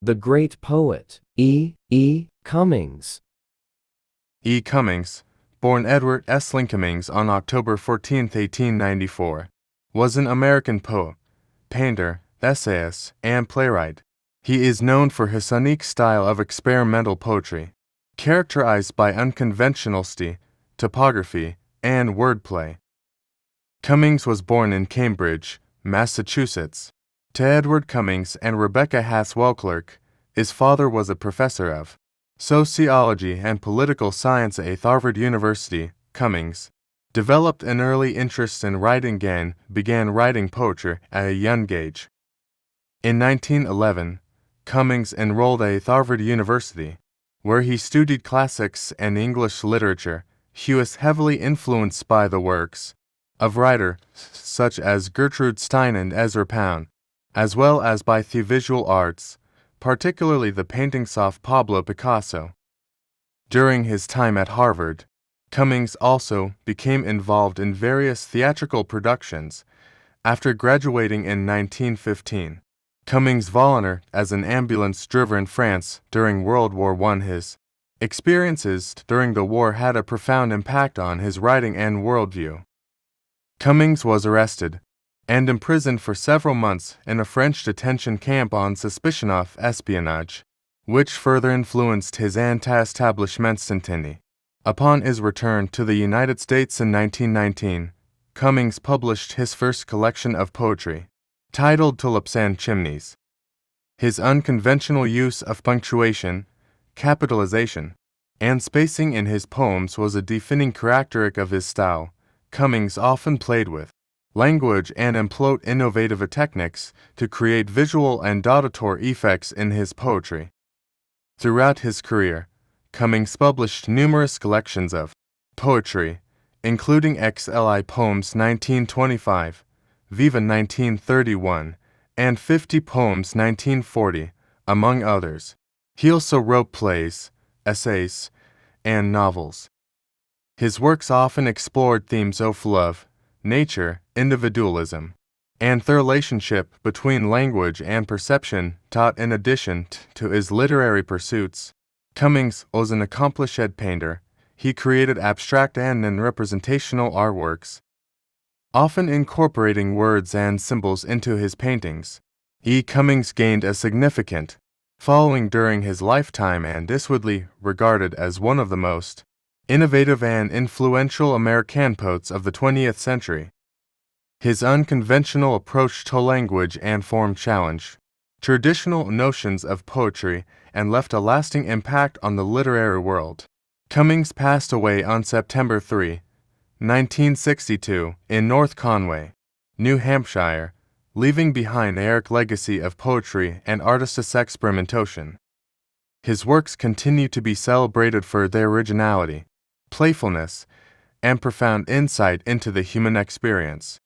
The great poet, E. Cummings. E. Cummings, born Edward Esling Cummings on October 14, 1894, was an American poet, painter, essayist, and playwright. He is known for his unique style of experimental poetry, characterized by unconventional style, topography, and wordplay. Cummings was born in Cambridge, Massachusetts, to Edward Cummings and Rebecca Haswell-Clark. His father was a professor of sociology and political science at Harvard University. Cummings developed an early interest in writing and began writing poetry at a young age. In 1911, Cummings enrolled at Harvard University, where he studied classics and English literature. He was heavily influenced by the works of writers such as Gertrude Stein and Ezra Pound, as well as by the visual arts, particularly the paintings of Pablo Picasso. During his time at Harvard, Cummings also became involved in various theatrical productions. After graduating in 1915, Cummings volunteered as an ambulance driver in France during World War I. His experiences during the war had a profound impact on his writing and worldview. Cummings was arrested and imprisoned for several months in a French detention camp on suspicion of espionage, which further influenced his anti-establishment sentiment. Upon his return to the United States in 1919, Cummings published his first collection of poetry, titled Tulips and Chimneys. His unconventional use of punctuation, capitalization, and spacing in his poems was a defining characteristic of his style. Cummings often played with language and employed innovative techniques to create visual and auditory effects in his poetry. Throughout his career, Cummings published numerous collections of poetry, including XLI Poems 1925, Viva 1931, and 50 Poems 1940, among others. He also wrote plays, essays, and novels. His works often explored themes of love, nature, individualism, and the relationship between language and perception. In addition to his literary pursuits, Cummings was an accomplished painter. He created abstract and non-representational artworks, often incorporating words and symbols into his paintings. E. Cummings gained a significant following during his lifetime and is widely regarded as one of the most innovative and influential American poets of the 20th century. His unconventional approach to language and form challenged traditional notions of poetry and left a lasting impact on the literary world. Cummings passed away on September 3, 1962, in North Conway, New Hampshire, leaving behind a rich legacy of poetry and artistic experimentation. His works continue to be celebrated for their originality, playfulness, and profound insight into the human experience.